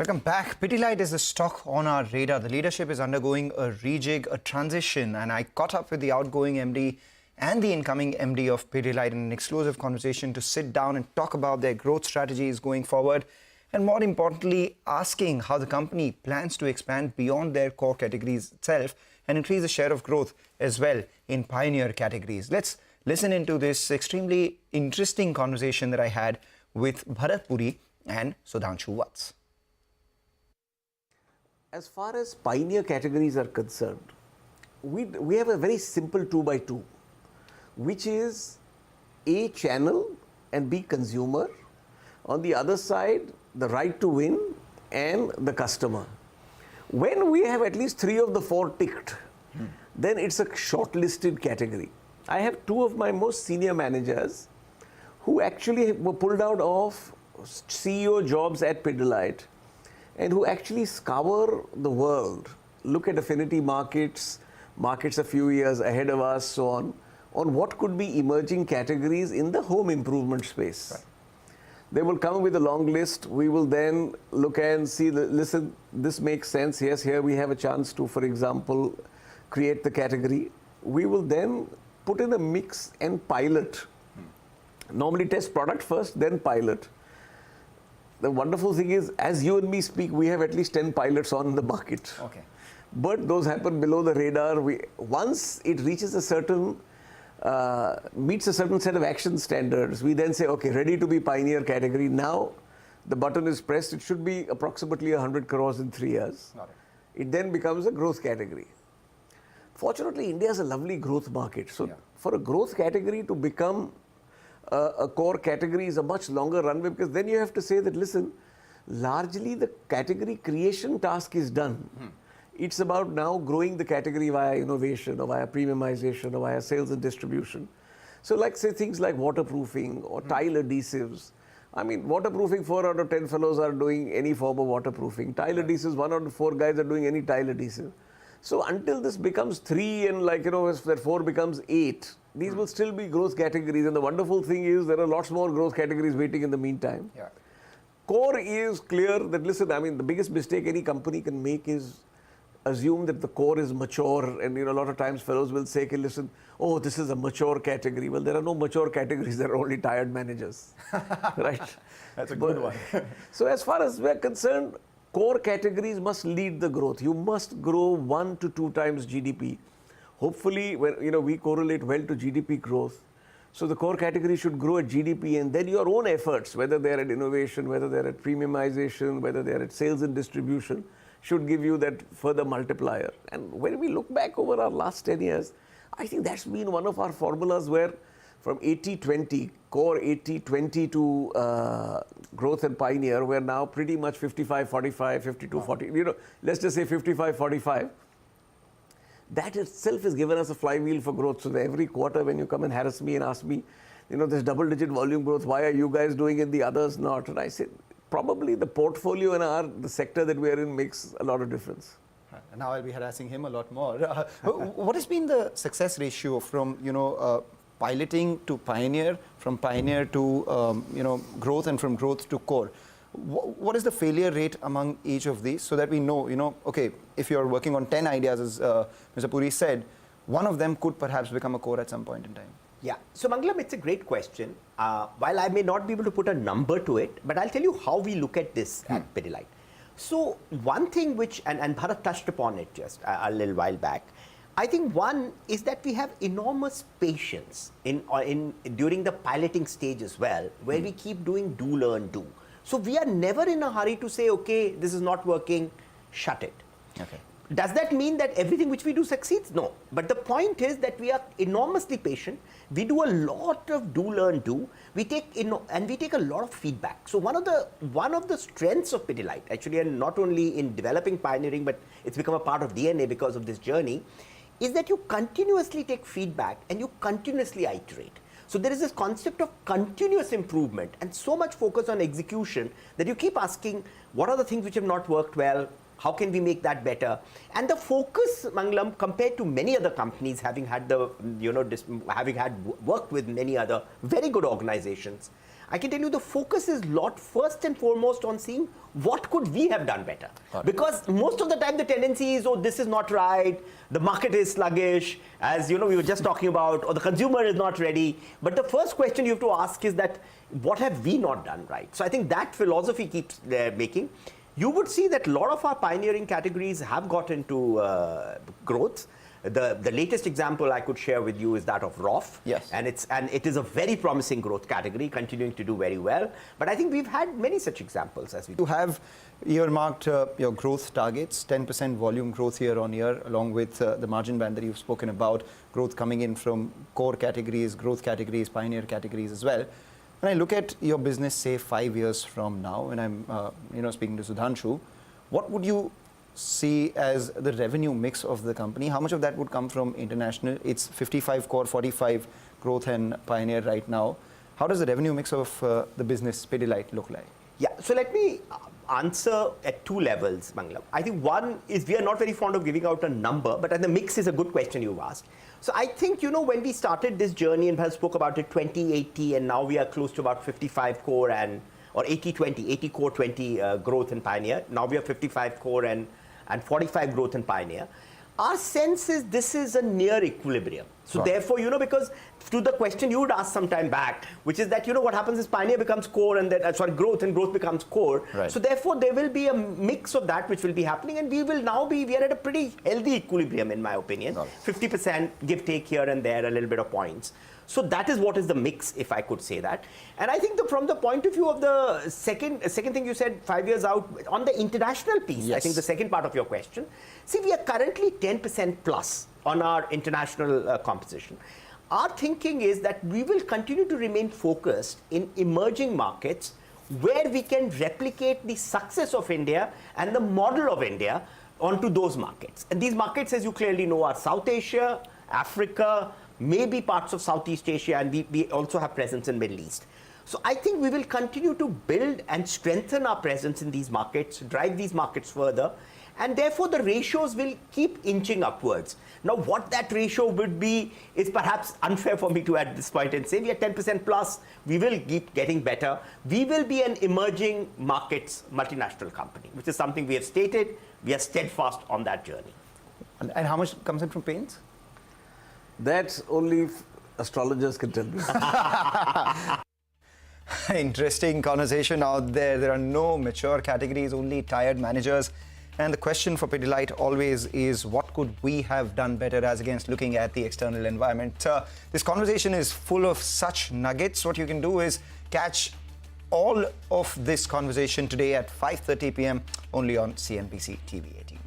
Welcome back. Pidilite is a stock on our radar. The leadership is undergoing a rejig, a transition, and I caught up with the outgoing MD and the incoming MD of Pidilite in an exclusive conversation to sit down and talk about their growth strategies going forward, and more importantly, asking how the company plans to expand beyond their core categories itself and increase the share of growth as well in pioneer categories. Let's listen into this extremely interesting conversation that I had with Bharat Puri and Sudhanshu Vats. As far as pioneer categories are concerned, we have a very simple 2x2, which is A, channel, and B, consumer. On the other side, the right to win and the customer. When we have at least 3 of the 4 ticked, then it's a shortlisted category. I have 2 of my most senior managers who actually were pulled out of CEO jobs at Pidilite and who actually scour the world, look at affinity markets a few years ahead of us, so on what could be emerging categories in the home improvement space. Right. They will come with a long list. We will then look and see, listen, this makes sense. Yes, here we have a chance to, for example, create the category. We will then put in a mix and pilot. Normally test product first, then pilot. The wonderful thing is, as you and me speak, we have at least 10 pilots on the market. Okay. But those happen below the radar. Once it reaches a certain, meets a certain set of action standards, we then say, okay, ready to be pioneer category. Now the button is pressed. It should be approximately 100 crores in 3 years. Got it. It then becomes a growth category. Fortunately, India is a lovely growth market. So for a growth category to become a core category is a much longer runway, because then you have to say that, listen, largely the category creation task is done. It's about now growing the category via innovation or via premiumization or via sales and distribution. So like say things like waterproofing or tile adhesives. I mean, waterproofing, 4 out of 10 fellows are doing any form of waterproofing. Tile adhesives, 1 out of 4 guys are doing any tile adhesive. So until this becomes 3 and if that 4 becomes 8, these will still be growth categories. And the wonderful thing is there are lots more growth categories waiting in the meantime. Yeah. Core is clear that, listen, I mean, the biggest mistake any company can make is assume that the core is mature. And a lot of times fellows will say, okay, listen, oh, this is a mature category. Well, there are no mature categories. There are only tired managers. Right? That's a good one. So as far as we're concerned, core categories must lead the growth. You must grow 1 to 2 times GDP. Hopefully, when we correlate well to GDP growth. So the core category should grow at GDP, and then your own efforts, whether they're at innovation, whether they're at premiumization, whether they're at sales and distribution, should give you that further multiplier. And when we look back over our last 10 years, I think that's been one of our formulas where from 80-20, core 80-20 to growth and pioneer, we're now pretty much 55-45, 52-40, let's just say 55-45. That itself has given us a flywheel for growth. So that every quarter when you come and harass me and ask me, this double-digit volume growth, why are you guys doing it, the others not? And I said, probably the portfolio and the sector that we are in makes a lot of difference. Now I'll be harassing him a lot more. What has been the success ratio from, piloting to pioneer, from pioneer to, growth, and from growth to core? What is the failure rate among each of these, so that we know, okay, if you're working on 10 ideas, as Mr. Puri said, one of them could perhaps become a core at some point in time? Yeah. So, Mangalam, it's a great question. While I may not be able to put a number to it, but I'll tell you how we look at this at Pidilite. So, one thing which, and Bharat touched upon it just a little while back, I think one is that we have enormous patience during the piloting stage as well, where we keep doing do, learn, do. So we are never in a hurry to say, okay, this is not working, shut it. Okay. Does that mean that everything which we do succeeds? No. But the point is that we are enormously patient. We do a lot of do, learn, do. We take a lot of feedback. So one of the strengths of Pidilite, actually, and not only in developing pioneering, but it's become a part of DNA because of this journey, is that you continuously take feedback and you continuously iterate. So there is this concept of continuous improvement and so much focus on execution that you keep asking, what are the things which have not worked well? How can we make that better? And the focus, Mangalam, compared to many other companies, having had worked with many other very good organizations, I can tell you the focus is lot first and foremost on seeing what could we have done better. Because most of the time the tendency is, oh, this is not right, the market is sluggish, as you know we were just talking about, or the consumer is not ready. But the first question you have to ask is that, what have we not done right? So I think that philosophy keeps making. You would see that a lot of our pioneering categories have got into growth. The latest example I could share with you is that of Roff. Yes. And it is a very promising growth category, continuing to do very well. But I think we've had many such examples as we You have earmarked your growth targets, 10% volume growth year on year, along with the margin band that you've spoken about, growth coming in from core categories, growth categories, pioneer categories as well. When I look at your business, say 5 years from now, and I'm speaking to Sudhanshu, what would you see as the revenue mix of the company? How much of that would come from international? It's 55 core, 45 growth and pioneer right now. How does the revenue mix of the business Pidilite look like? Yeah, so let me answer at two levels, Mangalam. I think one is we are not very fond of giving out a number, but the mix is a good question you've asked. So I think, when we started this journey and Bhal spoke about it 20-80, and now we are close to about 55 core or 80-20, 80 core, 20 growth and pioneer. Now we are 55 core and 45 growth and pioneer. Our sense is this is a near equilibrium. So therefore, because to the question you would ask some time back, which is that, what happens is pioneer becomes core and then, growth and growth becomes core. Right. So therefore, there will be a mix of that which will be happening, and we are at a pretty healthy equilibrium in my opinion. 50% give take here and there, a little bit of points. So that is what is the mix, if I could say that. And I think from the point of view of the second thing you said, 5 years out, on the international piece, yes. I think the second part of your question, see, we are currently 10% plus on our international composition. Our thinking is that we will continue to remain focused in emerging markets where we can replicate the success of India and the model of India onto those markets. And these markets, as you clearly know, are South Asia, Africa, maybe parts of Southeast Asia, and we also have presence in Middle East. So I think we will continue to build and strengthen our presence in these markets, drive these markets further, and therefore the ratios will keep inching upwards. Now what that ratio would be is perhaps unfair for me to at this point and say we are 10% plus, we will keep getting better. We will be an emerging markets multinational company, which is something we have stated. We are steadfast on that journey. And how much comes in from paints? That only astrologers can tell me. Interesting conversation out there. There are no mature categories, only tired managers. And the question for Pidilite always is, what could we have done better as against looking at the external environment? This conversation is full of such nuggets. What you can do is catch all of this conversation today at 5:30 p.m. only on CNBC TV 18.